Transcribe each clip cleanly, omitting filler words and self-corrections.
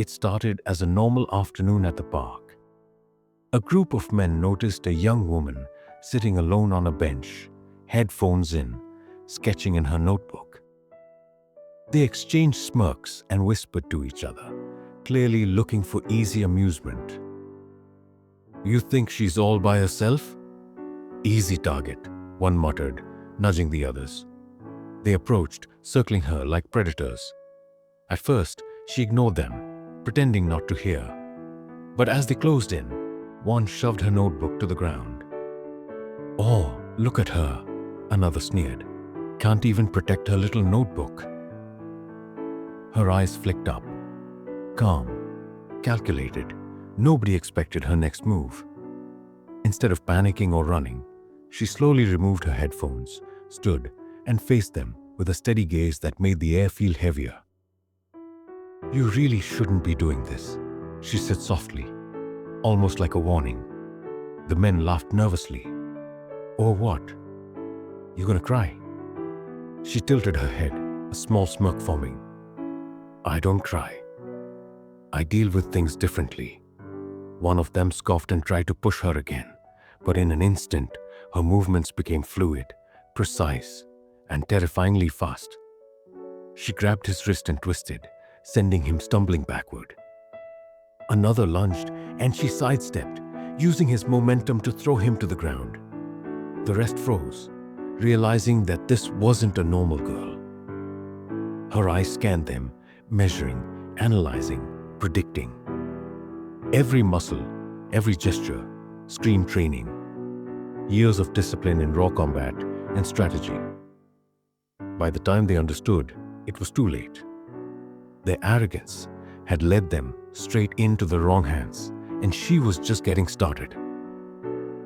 It started as a normal afternoon at the park. A group of men noticed a young woman sitting alone on a bench, headphones in, sketching in her notebook. They exchanged smirks and whispered to each other, clearly looking for easy amusement. "You think she's all by herself?" "Easy target," one muttered, nudging the others. They approached, circling her like predators. At first, she ignored them, pretending not to hear. But as they closed in, one shoved her notebook to the ground. "Oh, look at her," another sneered. "Can't even protect her little notebook." Her eyes flicked up. Calm, calculated, nobody expected her next move. Instead of panicking or running, she slowly removed her headphones, stood, and faced them with a steady gaze that made the air feel heavier. "You really shouldn't be doing this," she said softly, almost like a warning. The men laughed nervously. "Or what? You gonna cry?" She tilted her head, a small smirk forming. "I don't cry. I deal with things differently." One of them scoffed and tried to push her again, but in an instant, her movements became fluid, precise, and terrifyingly fast. She grabbed his wrist and twisted, sending him stumbling backward. Another lunged, and she sidestepped, using his momentum to throw him to the ground. The rest froze, realizing that this wasn't a normal girl. Her eyes scanned them, measuring, analyzing, predicting. Every muscle, every gesture, screamed training. Years of discipline in raw combat and strategy. By the time they understood, it was too late. Their arrogance had led them straight into the wrong hands, and she was just getting started.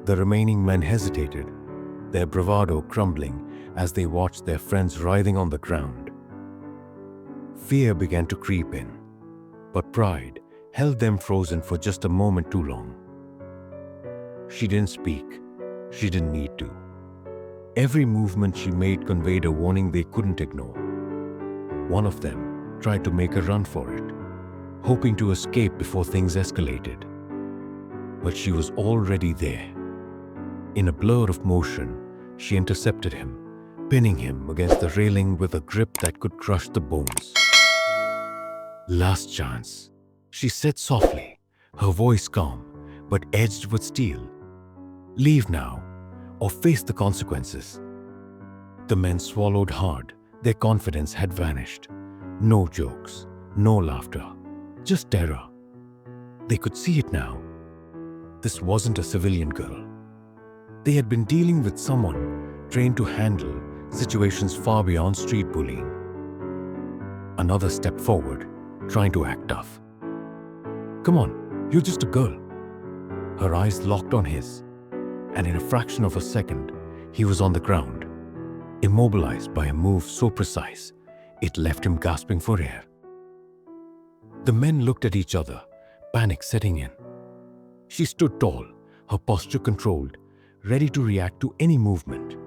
The remaining men hesitated, their bravado crumbling as they watched their friends writhing on the ground. Fear began to creep in, but pride held them frozen for just a moment too long. She didn't speak. She didn't need to. Every movement she made conveyed a warning they couldn't ignore. One of them tried to make a run for it, hoping to escape before things escalated. But she was already there. In a blur of motion, she intercepted him, pinning him against the railing with a grip that could crush the bones. "Last chance," she said softly, her voice calm, but edged with steel. "Leave now, or face the consequences." The men swallowed hard. Their confidence had vanished. No jokes, no laughter, just terror. They could see it now. This wasn't a civilian girl. They had been dealing with someone trained to handle situations far beyond street bullying. Another stepped forward, trying to act tough. "Come on, you're just a girl." Her eyes locked on his, and in a fraction of a second, he was on the ground, immobilized by a move so precise, it left him gasping for air. The men looked at each other, panic setting in. She stood tall, her posture controlled, ready to react to any movement.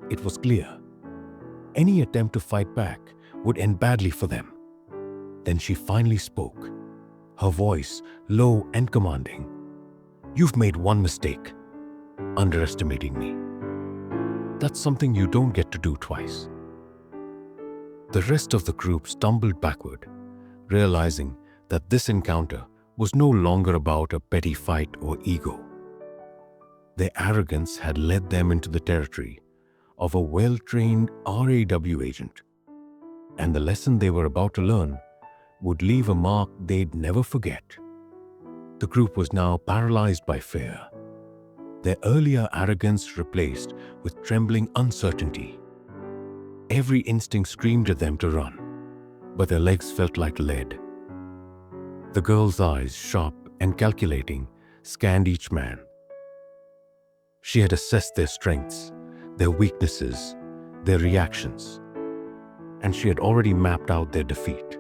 It was clear. Any attempt to fight back would end badly for them. Then she finally spoke, her voice low and commanding. "You've made one mistake, underestimating me. That's something you don't get to do twice." The rest of the group stumbled backward, realizing that this encounter was no longer about a petty fight or ego. Their arrogance had led them into the territory of a well-trained RAW agent, and the lesson they were about to learn would leave a mark they'd never forget. The group was now paralyzed by fear, their earlier arrogance replaced with trembling uncertainty. Every instinct screamed at them to run, but their legs felt like lead. The girl's eyes, sharp and calculating, scanned each man. She had assessed their strengths, their weaknesses, their reactions, and she had already mapped out their defeat.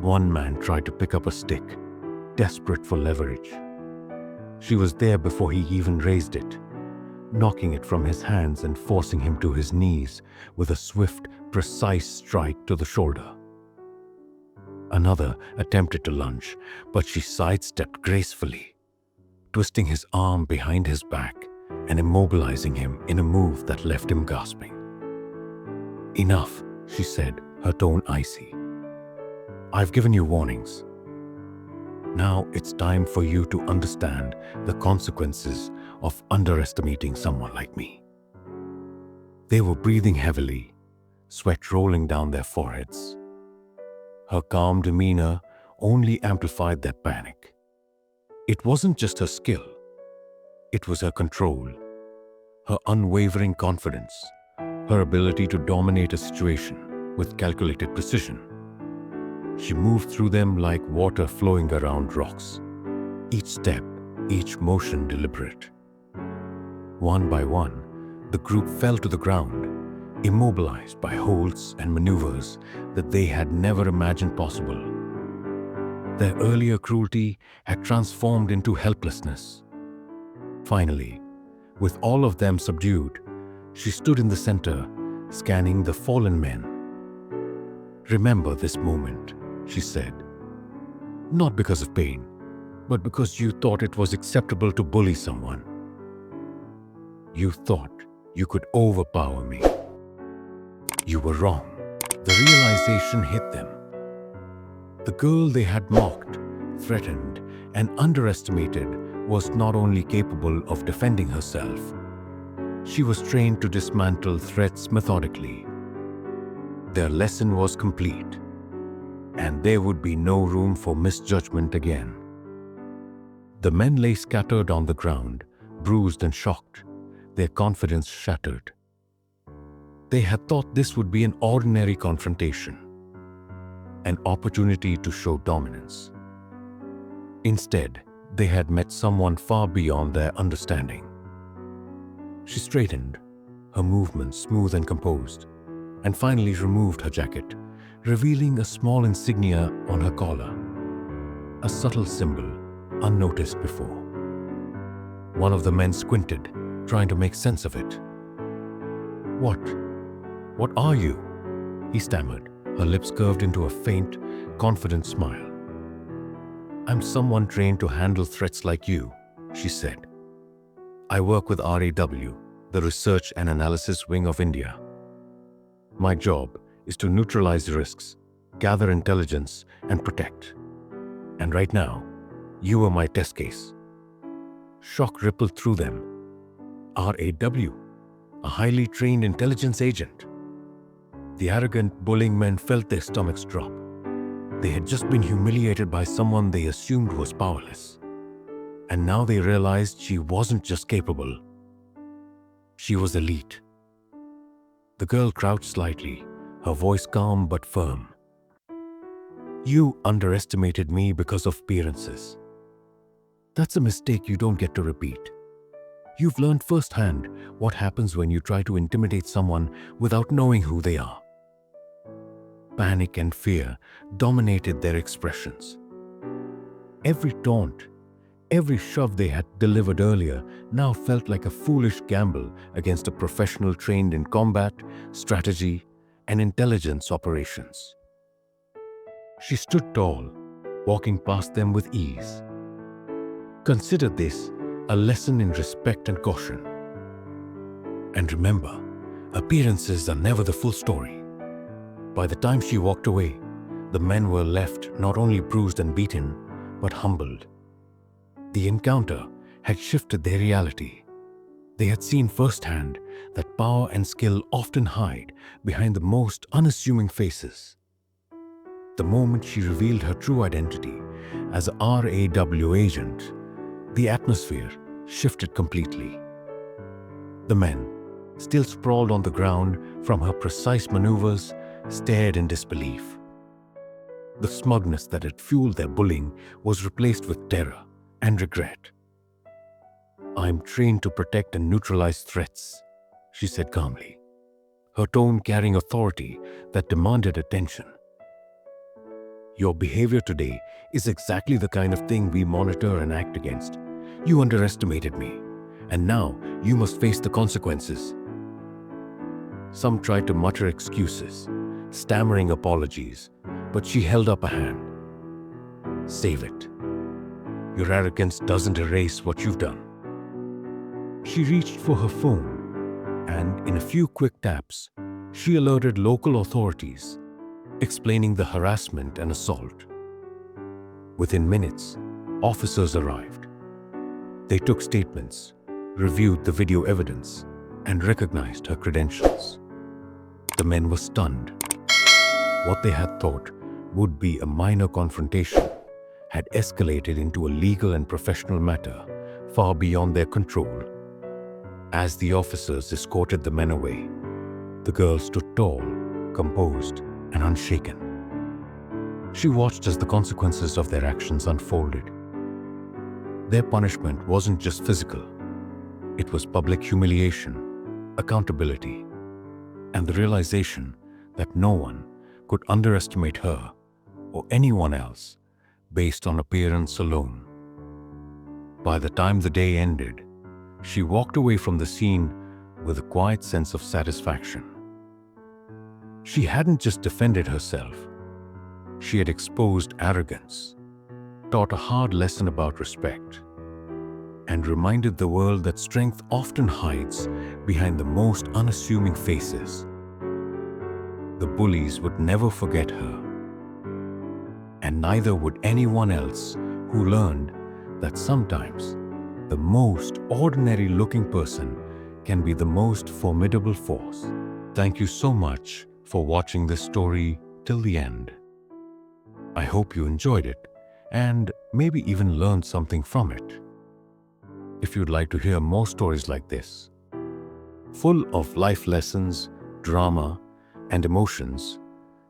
One man tried to pick up a stick, desperate for leverage. She was there before he even raised it, knocking it from his hands and forcing him to his knees with a swift, precise strike to the shoulder. Another attempted to lunge, but she sidestepped gracefully, twisting his arm behind his back and immobilizing him in a move that left him gasping. "Enough," she said, her tone icy. "I've given you warnings. Now it's time for you to understand the consequences of underestimating someone like me." They were breathing heavily, sweat rolling down their foreheads. Her calm demeanor only amplified their panic. It wasn't just her skill, it was her control, her unwavering confidence, her ability to dominate a situation with calculated precision. She moved through them like water flowing around rocks, each step, each motion deliberate. One by one, the group fell to the ground, immobilized by holds and maneuvers that they had never imagined possible. Their earlier cruelty had transformed into helplessness. Finally, with all of them subdued, she stood in the center, scanning the fallen men. "Remember this moment," she said. "Not because of pain, but because you thought it was acceptable to bully someone. You thought you could overpower me. You were wrong." The realization hit them. The girl they had mocked, threatened, and underestimated was not only capable of defending herself, she was trained to dismantle threats methodically. Their lesson was complete, and there would be no room for misjudgment again. The men lay scattered on the ground, bruised and shocked, their confidence shattered. They had thought this would be an ordinary confrontation, an opportunity to show dominance. Instead, they had met someone far beyond their understanding. She straightened, her movements smooth and composed, and finally removed her jacket, revealing a small insignia on her collar, a subtle symbol unnoticed before. One of the men squinted, trying to make sense of it. What are you?" he stammered, her lips curved into a faint, confident smile. "I'm someone trained to handle threats like you," she said. "I work with RAW, the Research and Analysis Wing of India. My job is to neutralize risks, gather intelligence, and protect. And right now, you are my test case." Shock rippled through them. RAW, a highly trained intelligence agent. The arrogant, bullying men felt their stomachs drop. They had just been humiliated by someone they assumed was powerless. And now they realized she wasn't just capable. She was elite. The girl crouched slightly, her voice calm but firm. "You underestimated me because of appearances. That's a mistake you don't get to repeat. You've learned firsthand what happens when you try to intimidate someone without knowing who they are." Panic and fear dominated their expressions. Every taunt, every shove they had delivered earlier now felt like a foolish gamble against a professional trained in combat, strategy, and intelligence operations. She stood tall, walking past them with ease. "Consider this a lesson in respect and caution. And remember, appearances are never the full story." By the time she walked away, the men were left not only bruised and beaten, but humbled. The encounter had shifted their reality. They had seen firsthand that power and skill often hide behind the most unassuming faces. The moment she revealed her true identity as a RAW agent, the atmosphere shifted completely. The men, still sprawled on the ground from her precise maneuvers, stared in disbelief. The smugness that had fueled their bullying was replaced with terror and regret. "I'm trained to protect and neutralize threats," she said calmly, her tone carrying authority that demanded attention. "Your behavior today is exactly the kind of thing we monitor and act against. You underestimated me, and now you must face the consequences." Some tried to mutter excuses, stammering apologies, But she held up a hand. Save it. Your arrogance doesn't erase what you've done. She reached for her phone, and in a few quick taps, she alerted local authorities, explaining the harassment and assault. Within minutes, officers arrived. They took statements, reviewed the video evidence, and recognized her credentials. The men were stunned. What they had thought would be a minor confrontation had escalated into a legal and professional matter far beyond their control. As the officers escorted the men away, the girl stood tall, composed, and unshaken. She watched as the consequences of their actions unfolded. Their punishment wasn't just physical. It was public humiliation, accountability, and the realization that no one could underestimate her or anyone else based on appearance alone. By the time the day ended, she walked away from the scene with a quiet sense of satisfaction. She hadn't just defended herself. She had exposed arrogance, taught a hard lesson about respect, and reminded the world that strength often hides behind the most unassuming faces. The bullies would never forget her, and neither would anyone else who learned that sometimes the most ordinary-looking person can be the most formidable force. Thank you so much for watching this story till the end. I hope you enjoyed it and maybe even learned something from it. If you'd like to hear more stories like this, full of life lessons, drama, and emotions,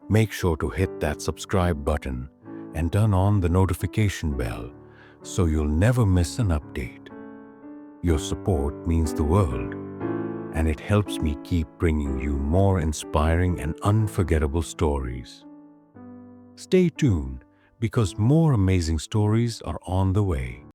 make sure to hit that subscribe button and turn on the notification bell so you'll never miss an update. Your support means the world, and it helps me keep bringing you more inspiring and unforgettable stories. Stay tuned because more amazing stories are on the way.